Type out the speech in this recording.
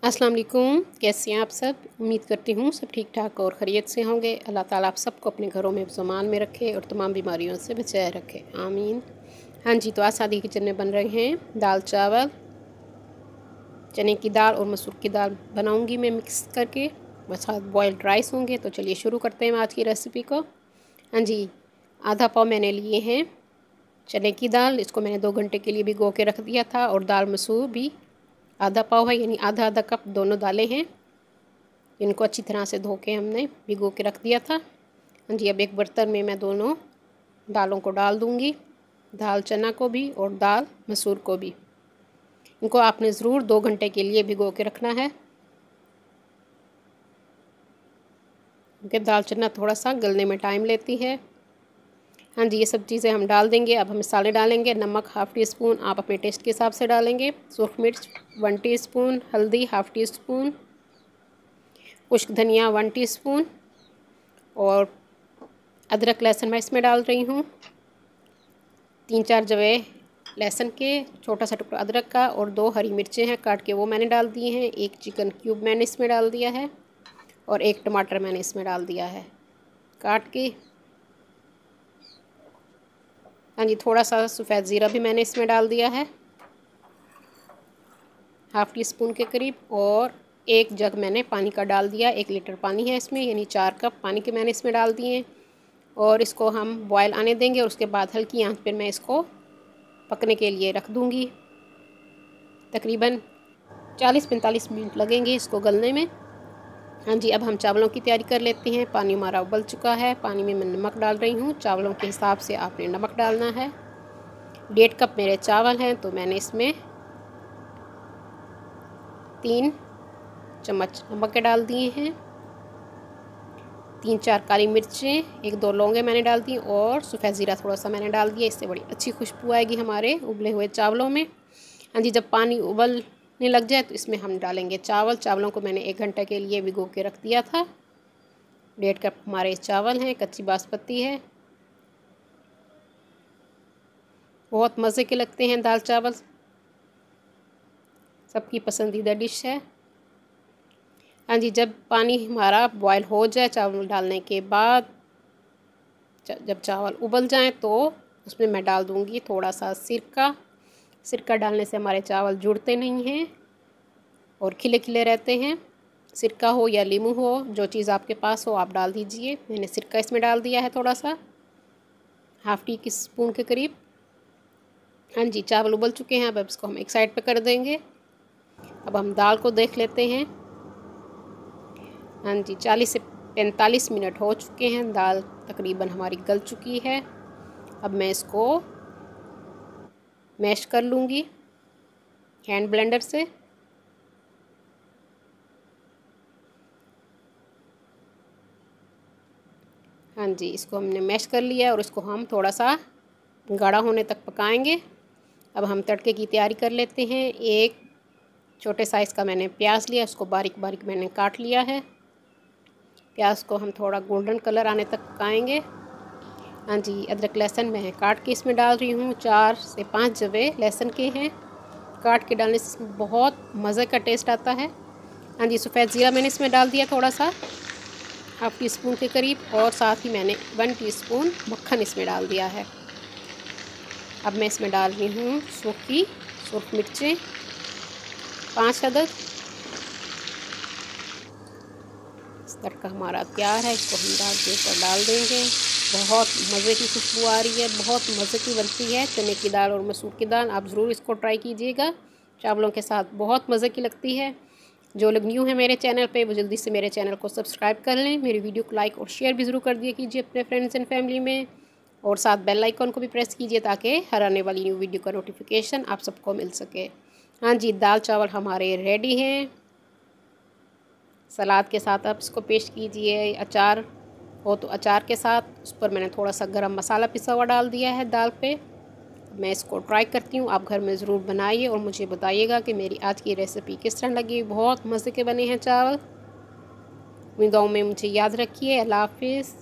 अस्सलाम वालेकुम। कैसे हैं आप सब? उम्मीद करती हूँ सब ठीक ठाक और ख़ैरियत से होंगे। अल्लाह ताला आप सबको अपने घरों में ज़मान में रखे और तमाम बीमारियों से बचाए रखे, आमीन। हाँ जी, तो आज सादी किचन में बन रहे हैं दाल चावल, चने की दाल और मसूर की दाल बनाऊँगी मैं मिक्स करके, बस बॉयल्ड राइस होंगे। तो चलिए शुरू करते हैं आज की रेसिपी को। हाँ जी, आधा पाव मैंने लिए हैं चने की दाल, इसको मैंने 2 घंटे के लिए भिगो के रख दिया था। और दाल मसूर भी आधा पाव है, यानी आधा आधा कप दोनों दालें हैं। इनको अच्छी तरह से धो के हमने भिगो के रख दिया था। हाँ जी, अब एक बर्तन में मैं दोनों दालों को डाल दूँगी, दाल चना को भी और दाल मसूर को भी। इनको आपने ज़रूर 2 घंटे के लिए भिगो के रखना है, क्योंकि दाल चना थोड़ा सा गलने में टाइम लेती है। हाँ जी, ये सब चीज़ें हम डाल देंगे। अब हम मसाले डालेंगे। नमक ½ टी स्पून, आप अपने टेस्ट के हिसाब से डालेंगे। सूरख मिर्च 1 टीस्पून, हल्दी ½ टी स्पून, खुश्क धनिया 1 टीस्पून और अदरक लहसुन मैं इसमें डाल रही हूँ 3-4 जवे लहसुन के, छोटा सा टुकड़ा अदरक का और 2 हरी मिर्चें हैं काट के, वो मैंने डाल दिए हैं। 1 चिकन क्यूब मैंने इसमें डाल दिया है और 1 टमाटर मैंने इसमें डाल दिया है काट के। हाँ जी, थोड़ा सा सफ़ेद ज़ीरा भी मैंने इसमें डाल दिया है ½ टी स्पून के करीब। और 1 जग मैंने पानी का डाल दिया, 1 लीटर पानी है इसमें, यानी 4 कप पानी के मैंने इसमें डाल दिए हैं। और इसको हम बॉयल आने देंगे और उसके बाद हल्की आंच पर मैं इसको पकने के लिए रख दूँगी। तकरीबन 40-45 मिनट लगेंगे इसको गलने में। हाँ जी, अब हम चावलों की तैयारी कर लेते हैं। पानी हमारा उबल चुका है, पानी में मैं नमक डाल रही हूँ। चावलों के हिसाब से आपने नमक डालना है। 1.5 कप मेरे चावल हैं, तो मैंने इसमें 3 चम्मच नमक के डाल दिए हैं। 3-4 काली मिर्चें, 1-2 लौंगे मैंने डाल दी और सफ़ेद ज़ीरा थोड़ा सा मैंने डाल दिया। इससे बड़ी अच्छी खुशबू आएगी हमारे उबले हुए चावलों में। हाँ जी, जब पानी उबलने लग जाए तो इसमें हम डालेंगे चावल। चावलों को मैंने 1 घंटे के लिए भिगो के रख दिया था। 1.5 कप हमारे चावल हैं, कच्ची बासमती है। बहुत मज़े के लगते हैं दाल चावल, सबकी पसंदीदा डिश है। हाँ जी, जब पानी हमारा बॉयल हो जाए चावल डालने के बाद, जब चावल उबल जाएं तो उसमें मैं डाल दूँगी थोड़ा सा सिरका। सिरका डालने से हमारे चावल जुड़ते नहीं हैं और खिले खिले रहते हैं। सिरका हो या नींबू हो, जो चीज़ आपके पास हो आप डाल दीजिए। मैंने सिरका इसमें डाल दिया है थोड़ा सा, ½ टी स्पून के करीब। हाँ जी, चावल उबल चुके हैं। अब इसको हम एक साइड पे कर देंगे। अब हम दाल को देख लेते हैं। हाँ जी, 40 से 45 मिनट हो चुके हैं, दाल तकरीबन हमारी गल चुकी है। अब मैं इसको मैश कर लूँगी हैंड ब्लेंडर से। हाँ जी, इसको हमने मैश कर लिया और इसको हम थोड़ा सा गाढ़ा होने तक पकाएंगे। अब हम तड़के की तैयारी कर लेते हैं। 1 छोटे साइज़ का मैंने प्याज लिया, उसको बारीक बारीक मैंने काट लिया है। प्याज को हम थोड़ा गोल्डन कलर आने तक पकाएंगे। हाँ जी, अदरक लहसुन मैं काट के इसमें डाल रही हूँ। 4 से 5 जवे लहसुन के हैं, काट के डालने से बहुत मज़े का टेस्ट आता है। हाँ जी, सफ़ेद ज़ीरा मैंने इसमें डाल दिया थोड़ा सा, ½ टी स्पून के करीब। और साथ ही मैंने 1 टीस्पून मक्खन इसमें डाल दिया है। अब मैं इसमें डाल रही हूँ सूखी सुरख मिर्चें 5 अदद। इस तड़का हमारा तैयार है, इसको हम दाल के ऊपर डाल देंगे। बहुत मज़े की खुशबू आ रही है, बहुत मज़े की बनती है चने की दाल और मसूर की दाल। आप ज़रूर इसको ट्राई कीजिएगा, चावलों के साथ बहुत मज़े की लगती है। जो लोग न्यू हैं मेरे चैनल पे, वो जल्दी से मेरे चैनल को सब्सक्राइब कर लें। मेरी वीडियो को लाइक और शेयर भी ज़रूर कर दिया कीजिए अपने फ्रेंड्स एंड फैमिली में, और साथ बेल आइकन को भी प्रेस कीजिए ताकि हर आने वाली न्यू वीडियो का नोटिफिकेशन आप सबको मिल सके। हाँ जी, दाल चावल हमारे रेडी हैं। सलाद के साथ आप इसको पेश कीजिए, अचार हो तो अचार के साथ। उस पर मैंने थोड़ा सा गरम मसाला पिसा हुआ डाल दिया है दाल पे। मैं इसको ट्राई करती हूँ, आप घर में ज़रूर बनाइए और मुझे बताइएगा कि मेरी आज की रेसिपी किस तरह लगी। बहुत मज़े के बने हैं चावल। दुआओं में मुझे याद रखिए। अल्लाह हाफिज़।